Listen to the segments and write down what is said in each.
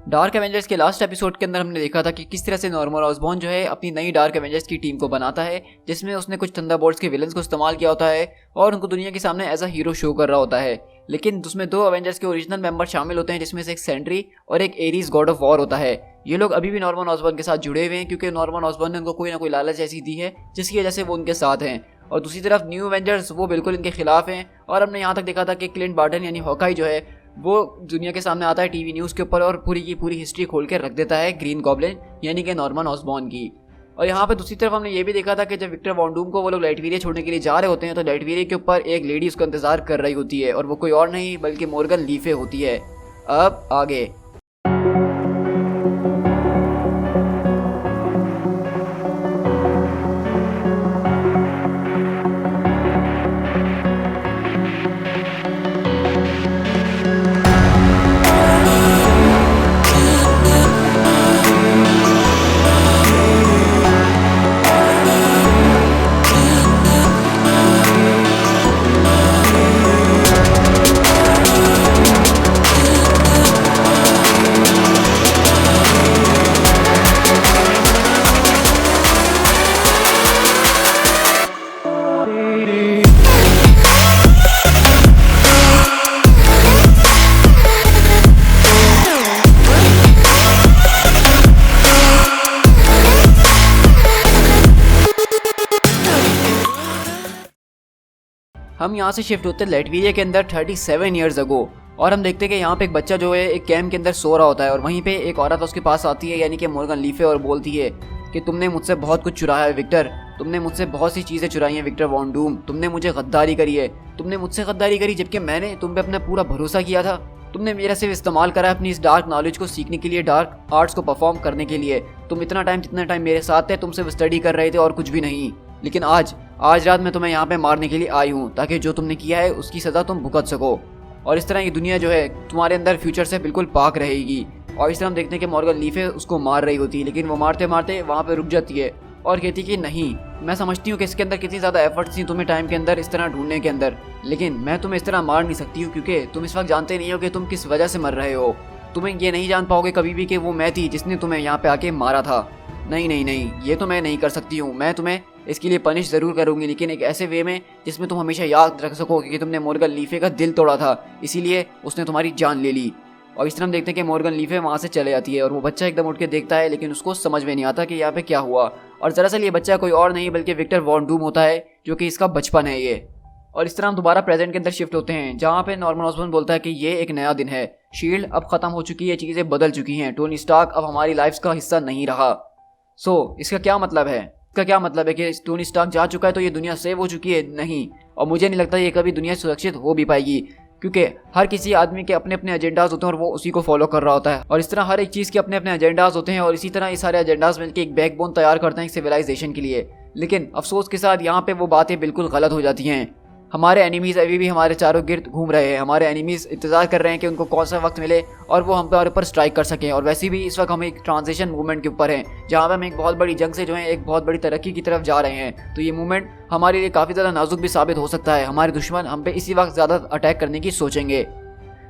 Dark Avengers के last episode के अंदर हमने देखा था कि किस तरह से नॉर्मन ऑसबॉर्न जो है अपनी नई डार्क एवेंजर्स की टीम को बनाता है, जिसमें उसने कुछ थंडरबोल्ट्स के विलन्स को इस्तेमाल किया होता है और उनको दुनिया के सामने एज अ हीरो शो कर रहा होता है। लेकिन उसमें दो एवेंजर्स के ओरिजिनल मेंबर शामिल होते हैं, जिसमें से एक सेंट्री और एक एरीज गॉड ऑफ वॉर होता है। ये लोग अभी भी नॉर्मन ऑसबॉर्न के साथ जुड़े हुए हैं क्योंकि नॉर्मन ऑसबॉर्न ने उनको कोई ना कोई लालच ऐसी दी है जिसकी वजह से वो उनके साथ हैं। और दूसरी तरफ न्यू एवेंजर्स वो बिल्कुल इनके खिलाफ हैं। और हमने यहाँ तक देखा था कि क्लिंट बार्टन यानी हॉकाई जो है वो दुनिया के सामने आता है टीवी न्यूज़ के ऊपर और पूरी की पूरी हिस्ट्री खोल के रख देता है ग्रीन गॉब्लिन यानी कि नॉर्मन ऑसबॉर्न की। और यहाँ पे दूसरी तरफ हमने ये भी देखा था कि जब विक्टर वॉन डूम को वो लोग लाइटवेरिया छोड़ने के लिए जा रहे होते हैं तो लाइटवेरिया के ऊपर एक लेडी उसका इंतजार कर रही होती है और वो कोई और नहीं बल्कि मॉर्गन लीफे होती है। अब आगे हम यहाँ से शिफ्ट होते हैं लाइटवेरिया के अंदर 37 ईयर्स अगो और हम देखते हैं कि यहाँ पे एक बच्चा जो है एक कैंप के अंदर सो रहा होता है और वहीं पे एक औरत उसके पास आती है यानी कि मॉर्गन लीफे और बोलती है कि तुमने मुझसे बहुत कुछ चुराया है विक्टर, तुमने मुझसे बहुत सी चीज़ें चुराई हैं विक्टर वॉन डूम, तुमने मुझे गद्दारी करी है, तुमने मुझसे गद्दारी करी जबकि मैंने तुम पे अपना पूरा भरोसा किया था। तुमने मेरा सिर्फ इस्तेमाल करा अपनी इस डार्क नॉलेज को सीखने के लिए, डार्क आर्ट्स को परफॉर्म करने के लिए। तुम इतना टाइम मेरे साथ थे, तुम सिर्फ स्टडी कर रहे थे और कुछ भी नहीं। लेकिन आज रात मैं तुम्हें यहाँ पे मारने के लिए आई हूँ ताकि जो तुमने किया है उसकी सज़ा तुम भुगत सको और इस तरह की दुनिया जो है तुम्हारे अंदर फ्यूचर से बिल्कुल पाक रहेगी। और इस तरह हम देखते हैं कि मॉर्गन लीफे उसको मार रही होती है, लेकिन वो मारते मारते वहाँ पे रुक जाती है और कहती है कि नहीं, मैं समझती हूँ कि इसके अंदर कितनी ज़्यादा एफर्ट्स थी तुम्हें टाइम के अंदर इस तरह ढूंढने के अंदर, लेकिन मैं तुम्हें इस तरह मार नहीं सकती हूँ क्योंकि तुम इस वक्त जानते नहीं हो कि तुम किस वजह से मर रहे हो। तुम्हें ये नहीं जान पाओगे कभी भी कि वो मैं थी जिसने तुम्हें यहाँ पे आके मारा था। नहीं नहीं नहीं, ये तो मैं नहीं कर सकती हूँ। मैं तुम्हें इसके लिए पनिश ज़रूर करूँगी, लेकिन एक ऐसे वे में जिसमें तुम हमेशा याद रख सकोगे कि तुमने मॉर्गन लीफे का दिल तोड़ा था, इसीलिए उसने तुम्हारी जान ले ली। और इस तरह हम देखते हैं कि मॉर्गन लीफे वहाँ से चले जाती है और वो बच्चा एकदम उठ के देखता है, लेकिन उसको समझ में नहीं आता कि यहाँ पे क्या हुआ। और दरअसल ये बच्चा कोई और नहीं बल्कि विक्टर वॉन डूम होता है, जो कि इसका बचपन है ये। और इस तरह हम दोबारा प्रेजेंट के अंदर शिफ्ट होते हैं, जहाँ पे नॉर्मन ऑसबॉर्न बोलता है कि ये एक नया दिन है, शील्ड अब ख़त्म हो चुकी है, चीज़ें बदल चुकी हैं, टोनी स्टार्क अब हमारी लाइफ का हिस्सा नहीं रहा। इसका क्या मतलब है? इसका क्या मतलब है कि टोनी स्टार्क जा चुका है तो ये दुनिया सेव हो चुकी है? नहीं, और मुझे नहीं लगता ये कभी दुनिया सुरक्षित हो भी पाएगी, क्योंकि हर किसी आदमी के अपने अपने एजेंडाज होते हैं और वो उसी को फॉलो कर रहा होता है। और इस तरह हर एक चीज़ के अपने अपने एजेंडाज होते हैं और इसी तरह ये सारे एजेंडाज मिलकर एक बैकबोन तैयार करते हैं सिविलाइजेशन के लिए। लेकिन अफसोस के साथ यहाँ पे वो बातें बिल्कुल गलत हो जाती हैं। हमारे एनिमीज़ अभी भी हमारे चारों गिर्द घूम रहे हैं, हमारे एनिमीज़ इंतज़ार कर रहे हैं कि उनको कौन सा वक्त मिले और वो हम पर स्ट्राइक कर सकें। और वैसे भी इस वक्त हम एक ट्रांजिशन मूवमेंट के ऊपर हैं, जहाँ पर हम एक बहुत बड़ी जंग से जो है एक बहुत बड़ी तरक्की की तरफ जा रहे हैं। तो ये मूवमेंट हमारे लिए काफ़ी ज़्यादा नाजुक भी साबित हो सकता है। हमारे दुश्मन हम पे इसी वक्त ज़्यादा अटैक करने की सोचेंगे।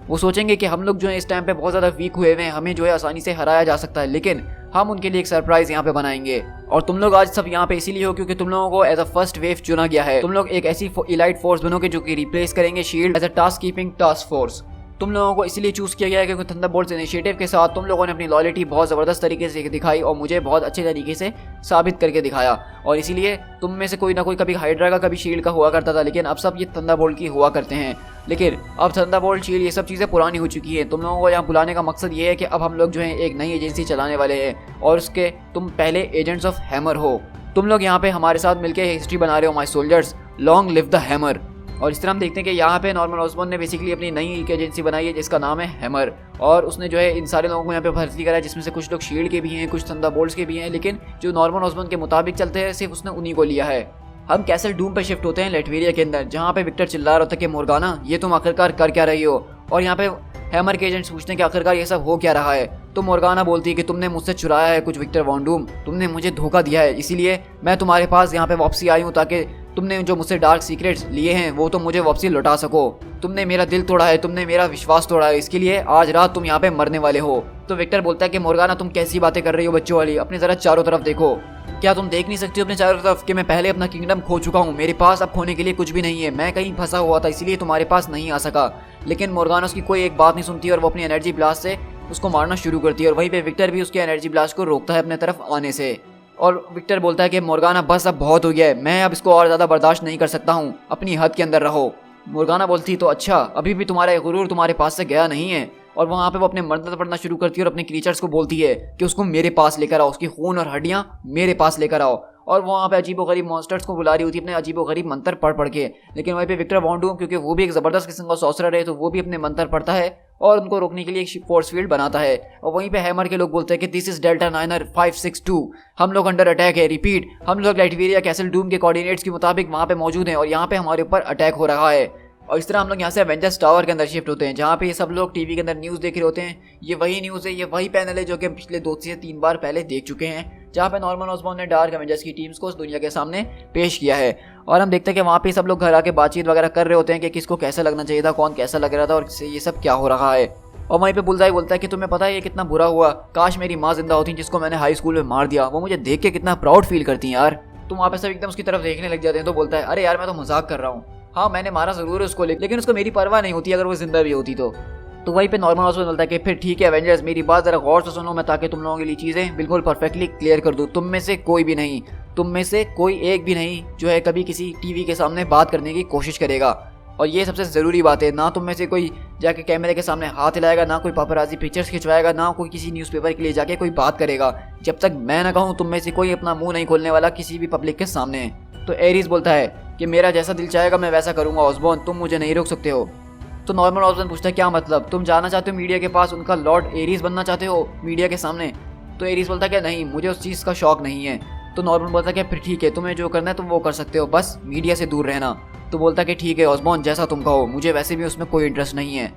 वो सोचेंगे कि हम लोग जो है इस टाइम पे बहुत ज़्यादा वीक हुए हैं, हमें जो है आसानी से हराया जा सकता है, लेकिन हम उनके लिए एक सरप्राइज यहाँ पे बनाएंगे। और तुम लोग आज सब यहाँ पे इसीलिए हो क्योंकि तुम लोगों को एज अ फर्स्ट वेव चुना गया है। तुम लोग एक ऐसी इलाइट फोर्स बनोगे जो कि रिप्लेस करेंगे SHIELD as a task keeping task force. तुम लोगों को इसलिए चूज किया गया है क्योंकि थंडरबोल्ट्स इनिशिएटिव के साथ तुम लोगों ने अपनी लॉयल्टी बहुत ज़बरदस्त तरीके से दिखाई और मुझे बहुत अच्छे तरीके से साबित करके दिखाया। और इसीलिए तुम में से कोई ना कोई कभी हाइड्रा का कभी शील्ड का हुआ करता था, लेकिन अब सब ये थंडरबोल्ट की हुआ करते हैं। लेकिन अब थंडरबोल्ट शील्ड ये सब चीज़ें पुरानी हो चुकी हैं। तुम लोगों को यहाँ बुलाने का मकसद ये है कि अब हम लोग जो है एक नई एजेंसी चलाने वाले हैं और उसके तुम पहले एजेंट्स ऑफ हैमर हो। तुम लोग यहाँ पे हमारे साथ मिलकर हिस्ट्री बना रहे हो my soldiers, long live the hammer. और इस तरह हम देखते हैं कि यहाँ पे नॉर्मन ऑसबॉर्न ने बेसिकली अपनी नई एक एजेंसी बनाई है जिसका नाम है हैमर, और उसने जो है इन सारे लोगों को यहाँ पे भर्ती करा है, जिसमें से कुछ लोग शील्ड के भी हैं, कुछ थंडरबोल्ट्स के भी हैं, लेकिन जो नॉर्मन ऑसबॉर्न के मुताबिक चलते हैं सिर्फ उसने उन्हीं को लिया है। हम कैसल डूम पे शिफ्ट होते हैं लाइटवेरिया के अंदर, जहाँ पे विक्टर चिल्ला रहा होता है कि मोर्गाना ये तुम आखिरकार कर क्या रही हो। और यहाँ पे हैमर के एजेंट्स पूछते हैं कि आखिरकार ये सब हो क्या रहा है। तो मोर्गाना बोलती है कि तुमने मुझसे चुराया है कुछ विक्टर वॉन डूम, तुमने मुझे धोखा दिया है, इसीलिए मैं तुम्हारे पास यहाँ पे वापसी आई हूँ ताकि तुमने जो मुझसे डार्क सीक्रेट्स लिए हैं वो तो मुझे वापसी लौटा सको। तुमने मेरा दिल तोड़ा है, तुमने मेरा विश्वास तोड़ा है, इसके लिए आज रात तुम यहाँ पे मरने वाले हो। तो विक्टर बोलता है कि मोर्गाना तुम कैसी बातें कर रही हो बच्चों वाली, अपनी जरा चारों तरफ देखो। क्या तुम देख नहीं सकती हो अपने चारों तरफ कि मैं पहले अपना किंगडम खो चुका हूँ, मेरे पास अब खोने के लिए कुछ भी नहीं है। मैं कहीं फंसा हुआ था इसलिए तुम्हारे पास नहीं आ सका। लेकिन मोर्गाना उसकी कोई एक बात नहीं सुनती और वो अपनी एनर्जी ब्लास्ट से उसको मारना शुरू करती है और वहीं पे विक्टर भी उसके एनर्जी ब्लास्ट को रोकता है अपने तरफ आने से। और विक्टर बोलता है कि मोर्गाना बस अब बहुत हो गया है, मैं अब इसको और ज़्यादा बर्दाश्त नहीं कर सकता हूँ, अपनी हद के अंदर रहो। मोर्गाना बोलती तो अच्छा, अभी भी तुम्हारा गुरूर तुम्हारे पास से गया नहीं है। और वहाँ पे वो अपने मंत्र पढ़ना शुरू करती है और अपने क्रीचर्स को बोलती है कि उसको मेरे पास लेकर आओ, उसकी खून और हड्डियाँ मेरे पास लेकर आओ। और वहाँ पे अजीबोगरीब मॉन्स्टर्स को बुला रही होती है अपने अजीबोगरीब मंत्र पढ़ के। लेकिन वहीं पे विक्टर वॉन्डू, क्योंकि वो भी एक ज़बरदस्त किस्म का सॉर्सरर है, तो वो भी अपने मंत्र पढ़ता है और उनको रोकने के लिए एक फोर्स फील्ड बनाता है। और वहीं पे हैमर के लोग बोलते हैं कि दिस इज डेल्टा 9562, हम लोग अंडर अटैक है। रिपीट, हम लोग लाइटवेरिया कैसल डूम के कोऑर्डिनेट्स के मुताबिक वहाँ पे मौजूद हैं और यहाँ पे हमारे ऊपर अटैक हो रहा है। और इस तरह हम लोग यहाँ से एवेंजर्स टावर के अंदर शिफ्ट होते हैं, जहाँ पे ये सब लोग टीवी के अंदर न्यूज़ देख रहे होते हैं। ये वही न्यूज़ है, ये वही पैनल है जो कि पिछले 2 से 3 बार पहले देख चुके हैं, जहाँ पे नॉर्मन ऑसबॉर्न ने डार्क एवेंजर्स की टीम्स को उस दुनिया के सामने पेश किया है। और हम देखते हैं कि वहाँ पे सब लोग घर आके बातचीत वगैरह कर रहे होते हैं कि किसको कैसा लगना चाहिए था, कौन कैसा लग रहा था और ये सब क्या हो रहा है। और वहीं पे बुलजाई बोलता है कि तुम्हें पता है ये कितना बुरा हुआ, काश मेरी माँ जिंदा होती जिसको मैंने हाई स्कूल में मार दिया, वो मुझे देख के कितना प्राउड फील करती हैं यार। तुम वहाँ पे सब एकदम उसकी तरफ देखने लग जाते हैं। तो बोलता है अरे यार मैं तो मजाक कर रहा हूँ, हाँ मैंने मारा जरूर है उसको, लेकिन उसको मेरी परवाह नहीं होती अगर वो जिंदा भी होती तो। वहीं पे नॉर्मन ऑसबॉर्न बोलता है कि फिर ठीक है एवेंजर्स, मेरी बात जरा गौर से सुनो, मैं ताकि तुम लोगों के लिए चीज़ें बिल्कुल परफेक्टली क्लियर कर दूँ। तुम में से कोई भी नहीं, तुम में से कोई एक भी नहीं जो है कभी किसी टीवी के सामने बात करने की कोशिश करेगा। और ये सबसे ज़रूरी बात है, ना तुम में से कोई जाके कैमरे के सामने हाथ हिलाएगा, ना कोई पापराजी पिक्चर्स खिंचवाएगा, ना कोई किसी न्यूज़पेपर के लिए जाके कोई बात करेगा। जब तक मैं ना कहूँ तुम में से कोई अपना मुंह नहीं खोलने वाला किसी भी पब्लिक के सामने। तो एरीज बोलता है कि मेरा जैसा दिल चाहेगा मैं वैसा करूँगा ऑसबॉर्न, तुम मुझे नहीं रोक सकते हो। तो नॉर्मन ऑसबॉर्न पूछता है क्या मतलब, तुम जाना चाहते हो मीडिया के पास, उनका लॉर्ड एरीज बनना चाहते हो मीडिया के सामने? तो एरीज बोलता है कि नहीं, मुझे उस चीज़ का शौक नहीं है। तो नॉर्मन बोलता है कि फिर ठीक है, तुम्हें जो करना है तुम वो कर सकते हो, बस मीडिया से दूर रहना। तो बोलता है कि ठीक है ऑसबॉर्न, जैसा तुम कहो, मुझे वैसे भी उसमें कोई इंटरेस्ट नहीं है।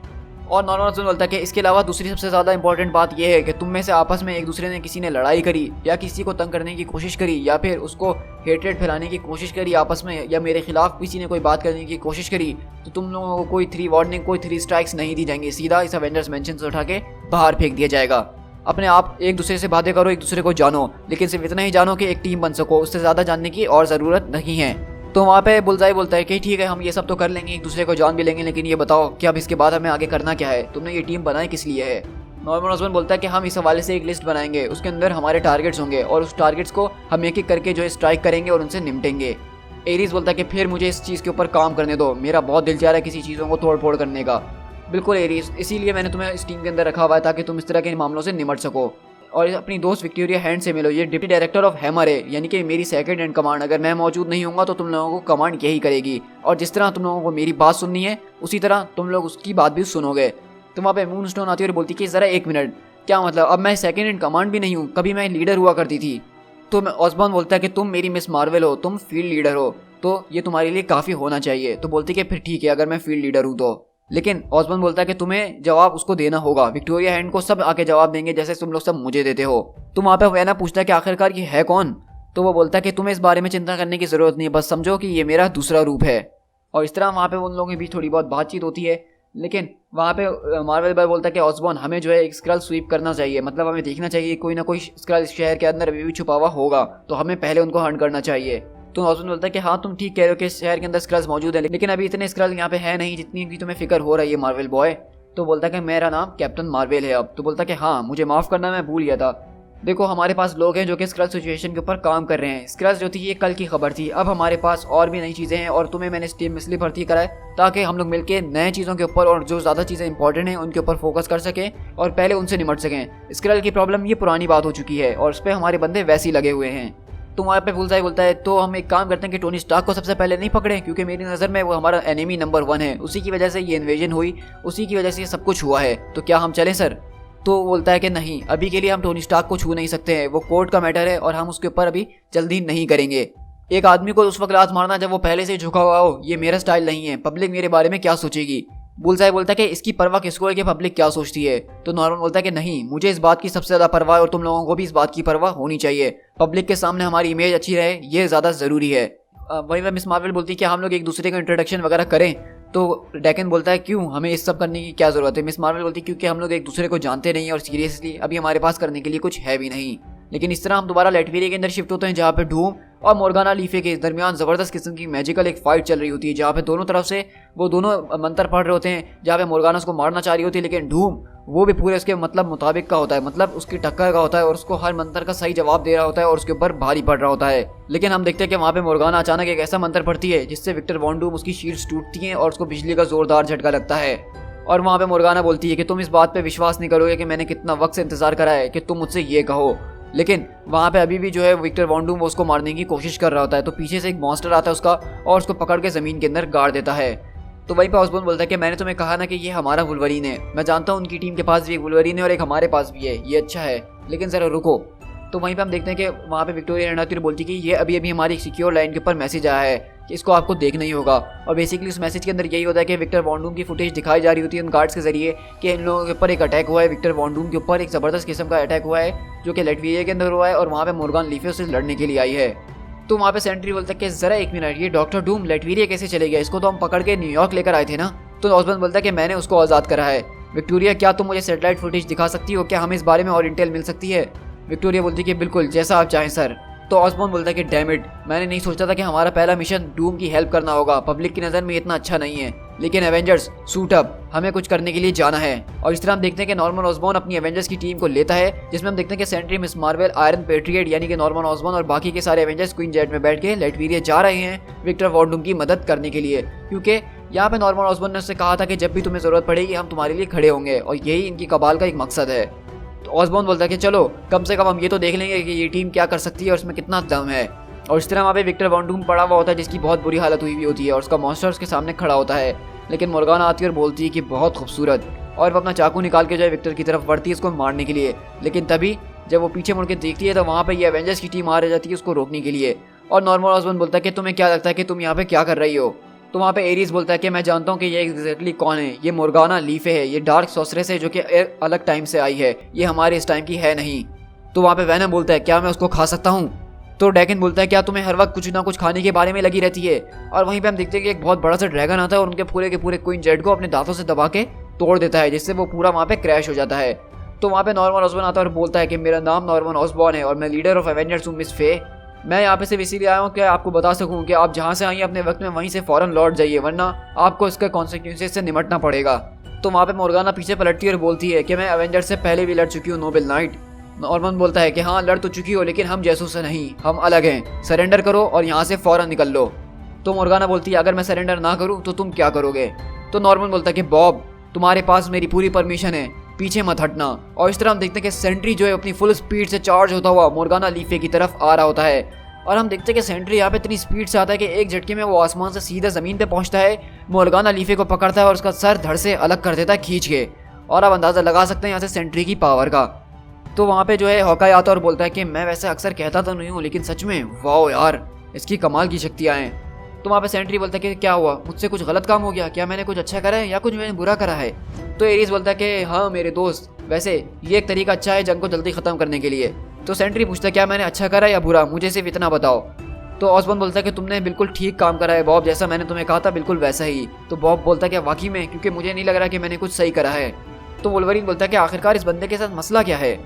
और नॉर्मन ऑसबॉर्न बोलता है कि इसके अलावा दूसरी सबसे ज़्यादा इंपॉर्टेंट बात यह है कि तुम में से आपस में एक दूसरे ने किसी ने लड़ाई करी या किसी को तंग करने की कोशिश करी या फिर उसको हेट्रेड फैलाने की कोशिश करी आपस में, या मेरे खिलाफ किसी ने कोई बात करने की कोशिश करी, तो तुम लोगों को कोई 3 वार्निंग, कोई 3 स्ट्राइक्स नहीं दी जाएंगी, सीधा इस एवेंजर्स मेंशन से उठा के बाहर फेंक दिया जाएगा। अपने आप एक दूसरे से बातें करो, एक दूसरे को जानो, लेकिन सिर्फ इतना ही जानो कि एक टीम बन सको, उससे ज़्यादा जानने की और ज़रूरत नहीं है। तो वहाँ पे बुलजाई बोलता है कि ठीक है हम ये सब तो कर लेंगे, एक दूसरे को जान भी लेंगे, लेकिन ये बताओ कि अब इसके बाद हमें आगे करना क्या है, तुमने ये टीम बनाई किस लिए है? नॉर्मन ऑसबॉर्न बोलता है कि हम इस हवाले से एक लिस्ट बनाएंगे, उसके अंदर हमारे टारगेट्स होंगे और उस टारगेट्स को हम एक एक करके जो है स्ट्राइक करेंगे और उनसे निपटेंगे। एरीज बोलता है कि फिर मुझे इस चीज़ के ऊपर काम करने दो, मेरा बहुत दिल चाह रहा है किसी चीज़ों को तोड़ फोड़ करने का। बिल्कुल एरीज, इसीलिए मैंने तुम्हें इस टीम के अंदर रखा हुआ है ताकि तुम इस तरह के मामलों से निपट सको। और अपनी दोस्त विक्टोरिया हैंड से मिलो, ये डिप्टी डायरेक्टर ऑफ हैमर है, यानी कि मेरी सेकंड हैंड कमांड, अगर मैं मौजूद नहीं होऊंगा तो तुम लोगों को कमांड यही करेगी। और जिस तरह तुम लोगों को मेरी बात सुननी है उसी तरह तुम लोग उसकी बात भी सुनोगे। तो वहाँ पे मूनस्टोन आती है और बोलती कि ज़रा 1 मिनट, क्या मतलब अब मैं सेकंड हैंड कमांड भी नहीं हूँ, कभी मैं लीडर हुआ करती थी। तो ऑसबॉर्न बोलता है कि तुम मेरी मिस मार्वल हो, तुम फील्ड लीडर हो, तो ये तुम्हारे लिए काफ़ी होना चाहिए। तो बोलती कि फिर ठीक है अगर मैं फील्ड लीडर हूँ तो। लेकिन ऑसबॉर्न बोलता है कि तुम्हें जवाब उसको देना होगा, विक्टोरिया हैंड को सब आके जवाब देंगे जैसे तुम लोग सब मुझे देते हो। तो वहाँ पे वेना पूछता है कि आखिरकार ये है कौन? तो वो बोलता है कि तुम्हें इस बारे में चिंता करने की ज़रूरत नहीं है, बस समझो कि ये मेरा दूसरा रूप है। और इस तरह वहाँ पे उन लोगों के बीच थोड़ी बहुत बातचीत होती है। लेकिन वहाँ पे मार्वल बॉय बोलता है कि ऑसबॉर्न हमें जो है एक स्क्रल स्वीप करना चाहिए, मतलब हमें देखना चाहिए कोई ना कोई स्क्रल शहर के अंदर अभी भी छुपा हुआ होगा, तो हमें पहले उनको हंट करना चाहिए। तो ऑसबॉर्न बोलता है कि हाँ तुम ठीक कह रहे हो कि शहर के अंदर स्क्रल्स मौजूद है, लेकिन अभी इतने स्क्रल यहाँ पे है नहीं जितनी भी तुम्हें फिक्र हो रही है मार्वल बॉय। तो बोलता है कि मेरा नाम कैप्टन मार्वल है अब। तो बोलता है कि हाँ मुझे माफ़ करना, मैं भूल गया था। देखो हमारे पास लोग हैं जो कि स्क्रल सिचुएशन के ऊपर काम कर रहे हैं, स्क्रल्स जो थी ये कल की खबर थी, अब हमारे पास और भी नई चीज़ें हैं और तुम्हें मैंने इस टीम में इसलिए भर्ती कराए ताकि हम लोग मिलकर नए चीज़ों के ऊपर और जो ज़्यादा चीज़ें इंपॉर्टेंट हैं उनके ऊपर फोकस कर सकें और पहले उनसे निपट सकें। स्क्रल की प्रॉब्लम ये पुरानी बात हो चुकी है और उस पर हमारे बंदे वैसे ही लगे हुए हैं। तो वहाँ पे बुलजाई बोलता है तो हम एक काम करते हैं कि टोनी स्टार्क को सबसे पहले नहीं पकड़ें, क्योंकि मेरी नज़र में वो हमारा एनिमी नंबर 1 है, उसी की वजह से ये इन्वेजन हुई, उसी की वजह से ये सब कुछ हुआ है, तो क्या हम चलें सर? तो बोलता है कि नहीं, अभी के लिए हम टोनी स्टार्क को छू नहीं सकते हैं, वो कोर्ट का मैटर है और हम उसके ऊपर अभी जल्दी नहीं करेंगे। एक आदमी को उस वक्त लात मारना जब वो पहले से झुका हुआ हो, ये मेरा स्टाइल नहीं है, पब्लिक मेरे बारे में क्या सोचेगी। बुलजाई बोलता है कि इसकी परवाह किसको है कि पब्लिक क्या सोचती है। तो नॉर्मन बोलता है कि नहीं, मुझे इस बात की सबसे ज़्यादा परवाह है और तुम लोगों को भी इस बात की परवाह होनी चाहिए, पब्लिक के सामने हमारी इमेज अच्छी रहे, ये ज़्यादा ज़रूरी है। वहीं पर मिस मार्वल बोलती है कि हम लोग एक दूसरे का इंट्रोडक्शन वगैरह करें। तो डैकन बोलता है क्यों, हमें इस सब करने की क्या ज़रूरत है। मिस मार्वल बोलती है क्योंकि हम लोग एक दूसरे को जानते नहीं और सीरियसली अभी हमारे पास करने के लिए कुछ है भी नहीं। लेकिन इस तरह हम दोबारा लेटवेरिया के अंदर शिफ्ट होते हैं, जहाँ पे डूम और मोर्गाना लीफे के दरमियान ज़बरदस्त किस्म की मैजिकल एक फाइट चल रही होती है, जहाँ पे दोनों तरफ से वो दोनों मंत्र पढ़ रहे होते हैं। जहाँ पे मोर्गाना उसको मारना चाह रही होती है, लेकिन डूम वो भी पूरे उसके मतलब मुताबिक का होता है, मतलब उसकी टक्कर का होता है और उसको हर मंत्र का सही जवाब दे रहा होता है और उसके ऊपर भारी पड़ रहा होता है। लेकिन हम देखते हैं कि वहाँ पे मोर्गाना अचानक एक ऐसा मंत्र पढ़ती है जिससे विक्टर वॉन डूम उसकी शील्ड्स टूटती हैं और उसको बिजली का जोरदार झटका लगता है। और वहाँ पे मोर्गाना बोलती है कि तुम इस बात पे विश्वास नहीं करोगे कि मैंने कितना वक्त से इंतजार करा है कि तुम मुझसे ये कहो। लेकिन वहाँ पे अभी भी जो है विक्टर वॉन डूम वो उसको मारने की कोशिश कर रहा होता है। तो पीछे से एक मॉन्स्टर आता है उसका और उसको पकड़ के ज़मीन के अंदर गाड़ देता है। तो वहीं पे ऑसबॉर्न बोलता है कि मैंने तुम्हें कहा ना कि ये हमारा वुल्वरीन है, मैं जानता हूँ उनकी टीम के पास भी एक वुल्वरीन है और एक हमारे पास भी है, ये अच्छा है, लेकिन ज़रा रुको। तो वहीं पे हम देखते हैं कि वहाँ पे विक्टोरिया रणनीति बोलती है कि ये अभी अभी हमारी सिक्योर लाइन के ऊपर मैसेज आया है कि इसको आपको देखना ही होगा। और बेसिकली उस मैसेज के अंदर यही होता है कि विक्टर वॉन डूम की फुटेज दिखाई जा रही होती है उन गार्ड्स के जरिए कि इन लोगों के ऊपर एक अटैक हुआ है, विक्टर वॉन डूम के ऊपर एक ज़बरदस्त किस्म का अटैक हुआ है जो कि लेटवेरिया के अंदर हुआ है और वहाँ पे मोर्गान लीफे से लड़ने के लिए आई है। तो वहाँ पे सेंट्री बोलता है कि ज़रा एक मिनट, ये डॉक्टर डूम लेटवेरिया कैसे चले गया, इसको तो हम पकड़ के न्यूयॉर्क लेकर आए थे ना। तो ऑसबॉर्न बोलता है कि मैंने उसको आज़ाद करा है। विक्टोरिया क्या तुम मुझे सैटेलाइट फुटेज दिखा सकती हो, क्या हमें इस बारे में और इंटेल मिल सकती है। विक्टोरिया बोलती है कि बिल्कुल, जैसा आप चाहें सर। तो ऑसबॉर्न बोलता है कि डैम इट, मैंने नहीं सोचा था कि हमारा पहला मिशन डूम की हेल्प करना होगा, पब्लिक की नज़र में इतना अच्छा नहीं है, लेकिन एवेंजर्स सूट अप, हमें कुछ करने के लिए जाना है। और इस तरह हम देखते हैं कि नॉर्मन ऑसबॉर्न अपनी एवेंजर्स की टीम को लेता है, जिसमें हम देखते हैं कि Sentry, Miss Marvel, Iron Patriot यानी कि नॉर्मन ऑसबॉर्न और बाकी के सारे एवेंजर्स क्वीन जेट में बैठ के लेटवेरिया जा रहे हैं विक्टर वॉन डूम की मदद करने के लिए, क्योंकि यहाँ पे नॉर्मन ऑसबॉर्न ने उससे कहा था कि जब भी तुम्हें ज़रूरत पड़ेगी हम तुम्हारे लिए खड़े होंगे, और यही इनकी कबाल का एक मकसद है। तो ऑसबॉर्न बोलता है कि चलो कम से कम हम ये तो देख लेंगे कि ये टीम क्या कर सकती है और उसमें कितना दम है। और इस तरह वहाँ पे विक्टर वॉन डूम पड़ा हुआ होता है जिसकी बहुत बुरी हालत हुई होती है और उसका मॉन्स्टर उसके सामने खड़ा होता है। लेकिन मोर्गाना आती है और बोलती है कि बहुत खूबसूरत, और वो अपना चाकू निकाल के जो है विक्टर की तरफ बढ़ती है उसको मारने के लिए। लेकिन तभी जब वो पीछे मुड़ के देखती है तो वहाँ पे ये एवेंजर्स की टीम आ जाती है उसको रोकने के लिए। और नॉर्मन ऑसबॉर्न बोलता है कि तुम्हें क्या लगता है कि तुम यहाँ पे क्या कर रही हो। तो वहाँ पे एरीज बोलता है कि मैं जानता हूँ कि ये एग्जैक्टली कौन है, ये मोर्गाना लीफे है, ये डार्क सॉर्सरेस है जो कि अलग टाइम से आई है, ये हमारे इस टाइम की है नहीं। तो वहाँ पे वैनम बोलता है क्या मैं उसको खा सकता हूँ। तो डैकन बोलता है क्या तुम्हें हर वक्त कुछ ना कुछ खाने के बारे में लगी रहती है। और वहीं पे हम देखते हैं कि एक बहुत बड़ा सा ड्रैगन आता है और उनके पूरे के पूरे क्वीन जेट को अपने दांतों से दबा के तोड़ देता है, जिससे वो पूरा वहाँ पे क्रैश हो जाता है। तो वहाँ पे नॉर्मन ऑसबॉर्न आता है और बोलता है कि मेरा नाम नॉर्मन ऑसबॉर्न है और मैं लीडर ऑफ एवेंजर्स हूँ मिस फे। मैं यहाँ पे सिर्फ इसीलिए आया हूँ कि आपको बता सकूँ कि आप जहाँ से आई हैं अपने वक्त में वहीं से फौरन लौट जाइए, वरना आपको इसके कॉन्सिक्वेंसेस से निपटना पड़ेगा। तो वहाँ पे मोर्गाना पीछे पलटती है और बोलती है कि मैं एवेंजर्स से पहले भी लड़ चुकी हूँ नोबेल नाइट। नॉर्मन बोलता है कि हाँ लड़ तो चुकी हो, लेकिन हम जैसों से नहीं, हम अलग हैं, सरेंडर करो और यहाँ से फौरन निकल लो। तो मोर्गाना बोलती है अगर मैं सरेंडर ना करूँ तो तुम क्या करोगे। तो नॉर्मन बोलता है कि बॉब तुम्हारे पास मेरी पूरी परमिशन है, पीछे मत हटना। और इस तरह हम देखते हैं कि सेंट्री जो है अपनी फुल स्पीड से चार्ज होता हुआ मोर्गाना लीफे की तरफ आ रहा होता है। और हम देखते हैं कि सेंट्री यहाँ पे इतनी स्पीड से आता है कि एक झटके में वो आसमान से सीधा ज़मीन पे पहुंचता है, मोर्गाना लीफे को पकड़ता है और उसका सर धड़ से अलग कर देता है खींच के। और आप अंदाज़ा लगा सकते हैं यहाँ से सेंट्री की पावर का। तो वहाँ पे जो है हॉकाई आता है और बोलता है कि मैं वैसे अक्सर कहता तो नहीं हूँ, लेकिन सच में वाओ यार, इसकी कमाल की शक्तियाँ हैं। तो वहाँ पे सेंट्री बोलता है कि क्या हुआ, मुझसे कुछ गलत काम हो गया क्या, मैंने कुछ अच्छा करा है या कुछ मैंने बुरा करा है। तो एरीज बोलता है कि हाँ मेरे दोस्त, वैसे ये एक तरीका अच्छा है जंग को जल्दी ख़त्म करने के लिए। तो सेंट्री पूछता है क्या मैंने अच्छा करा या बुरा, मुझे सिर्फ इतना बताओ। तो ऑसबॉर्न बोलता है कि तुमने बिल्कुल ठीक काम करा है बॉब, जैसा मैंने तुम्हें कहा था बिल्कुल वैसा ही। तो बॉब बोलता है कि वाकई में, क्योंकि मुझे नहीं लग रहा कि मैंने कुछ सही करा है। तो वुल्वरीन बोलता है कि आखिरकार इस बंदे के साथ मसला क्या है,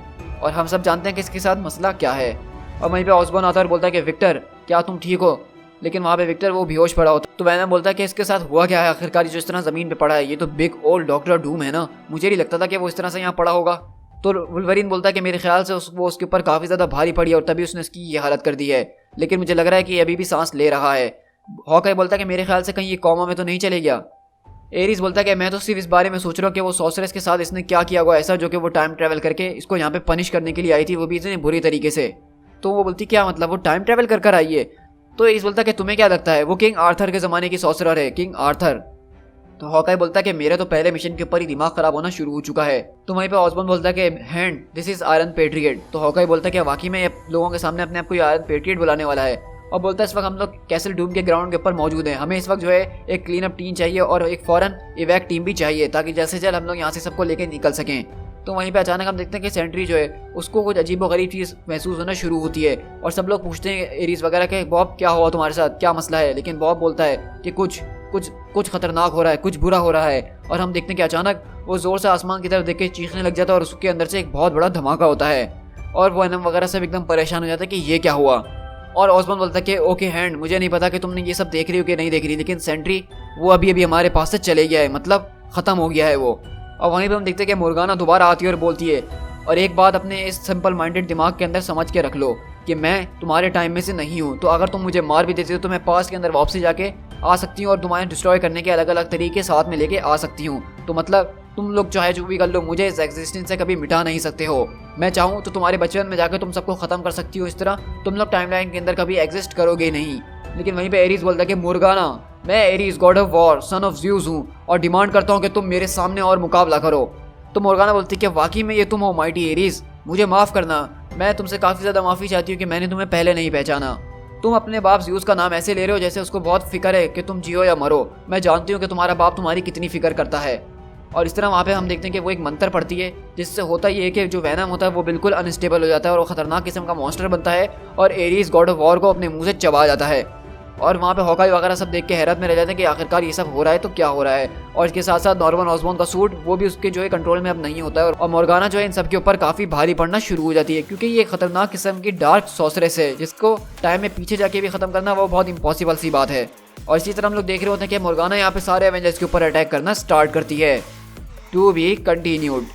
और हम सब जानते हैं कि इसके साथ मसला क्या है। और वहीं पे ऑसबॉर्न आता है और बोलता है कि विक्टर क्या तुम ठीक हो। लेकिन वहाँ पे विक्टर वो बेहोश पड़ा होता है। तो वैनम बोलता है कि इसके साथ हुआ क्या है आखिरकार, जो इस तरह ज़मीन पे पड़ा है, ये तो बिग ओल्ड डॉक्टर डूम है ना, मुझे नहीं लगता था कि वो इस तरह से यहाँ पड़ा होगा। तो वुल्वरीन बोलता है कि मेरे ख्याल से वो उसके ऊपर काफ़ी ज़्यादा भारी पड़ी और तभी उसने इसकी ये हालत कर दी है, लेकिन मुझे लग रहा है कि अभी भी सांस ले रहा है। हॉकाई बोलता है कि मेरे ख्याल से कहीं ये कॉमा में तो नहीं चले गया। एरीज बोलता है कि मैं तो सिर्फ इस बारे में सोच रहा हूँ कि वो सॉर्सरेस के साथ इसने क्या किया हुआ ऐसा, जो कि वो टाइम ट्रैवल करके इसको यहाँ पे पनिश करने के लिए आई थी, वो भी इतने बुरी तरीके से। तो वो बोलती क्या मतलब, वो टाइम ट्रैवल कर आई है। तो एरीज बोलता है कि तुम्हें क्या लगता है, वो किंग आर्थर के ज़माने की सॉर्सरर है, किंग आर्थर। तो हॉकाई बोलता है कि मेरे तो पहले मिशन के ऊपर ही दिमाग खराब होना शुरू हो चुका है। तो वहीं पे ऑसबॉर्न बोलता है कि hand this is iron patriot. तो हॉकाई बोलता है कि वाकई में लोगों के सामने अपने आप को आयरन पेट्रियट बुलाने वाला है, और बोलता है इस वक्त हम लोग कैसल डूम के ग्राउंड के ऊपर मौजूद हैं, हमें इस वक्त जो है एक क्लीन अप टीम चाहिए और एक फॉरन इवैक टीम भी चाहिए, ताकि जैसे जल्द हम लोग यहाँ से सबको लेकर निकल सकें। तो वहीं पे अचानक हम देखते हैं कि सेंट्री जो है उसको कुछ अजीबोगरीब चीज़ महसूस होना शुरू होती है और सब लोग पूछते हैं एरीज वगैरह के बॉब क्या हुआ तुम्हारे साथ, क्या मसला है। लेकिन बॉब बोलता है कि कुछ खतरनाक हो रहा है, कुछ बुरा हो रहा है। और हम देखते हैं कि अचानक वो जोर से आसमान की तरफ देख के चीखने लग जाता है और उसके अंदर से एक बहुत बड़ा धमाका होता है और वो एनम वगैरह सब एकदम परेशान हो जाता है कि ये क्या हुआ। और ऑसबॉर्न बोलता है कि ओके हैंड, मुझे नहीं पता कि तुमने ये सब देख रही हो कि नहीं देख रही, लेकिन सेंट्री वो अभी हमारे पास से चले गया है, मतलब ख़त्म हो गया है वो। और वहीं पे हम देखते हैं कि मुर्गाना दोबारा आती है और बोलती है, और एक बात अपने इस सिंपल माइंडेड दिमाग के अंदर समझ के रख लो कि मैं तुम्हारे टाइम में से नहीं हूँ, तो अगर तुम मुझे मार भी देती हो तो मैं पास्ट के अंदर वापसी जाके आ सकती हूँ और तुम्हारे डिस्ट्रॉय करने के अलग अलग तरीके साथ में लेके आ सकती हूँ। तो मतलब तुम लोग चाहे जो भी कर लो, मुझे इस एग्जिस्टेंस से कभी मिटा नहीं सकते हो। मैं चाहूँ तो तुम्हारे बचपन में जाकर तुम सबको ख़त्म कर सकती हो, इस तरह तुम लोग टाइमलाइन के अंदर कभी एग्जिस्ट करोगे नहीं। लेकिन वहीं पे एरीज बोलता है कि मुर्गाना, मैं Aries God of war son of Zeus हूँ और डिमांड करता हूँ कि तुम मेरे सामने और मुकाबला करो। तो मुर्गाना बोलती है कि वाकई में ये तुम हो माइटी एरीज, मुझे माफ़ करना, मैं तुमसे काफ़ी ज़्यादा माफ़ी चाहती हूँ कि मैंने तुम्हें पहले नहीं पहचाना। तुम अपने बाप ज़्यूस का नाम ऐसे ले रहे हो जैसे उसको बहुत फिक्र है कि तुम जियो या मरो। मैं जानती हूँ कि तुम्हारा बाप तुम्हारी कितनी फिक्र करता है। और इस तरह वहाँ पे हम देखते हैं कि वो एक मंत्र पढ़ती है जिससे होता ये है कि जो वैनम होता है वो बिल्कुल अनस्टेबल हो जाता है और वो खतरनाक किस्म का मॉन्स्टर बनता है और एरीज गॉड ऑफ वॉर को अपने मुंह से चबा जाता है। और वहाँ पे हॉकाई वगैरह सब देख के हैरत में रह जाते हैं कि आखिरकार ये सब हो रहा है तो क्या हो रहा है। और इसके साथ साथ नॉर्मन ऑसबॉर्न का सूट वो भी उसके जो है कंट्रोल में अब नहीं होता है और मोर्गाना जो है इन सब के ऊपर काफ़ी भारी पड़ना शुरू हो जाती है, क्योंकि ये खतरनाक किस्म की डार्क सॉसरेस है जिसको टाइम में पीछे जाके भी ख़त्म करना वो बहुत इम्पॉसिबल सी बात है। और इसी तरह हम लोग देख रहे होते हैं कि मोर्गाना यहाँ पे सारे एवेंजर्स के ऊपर अटैक करना स्टार्ट करती है। To be continued.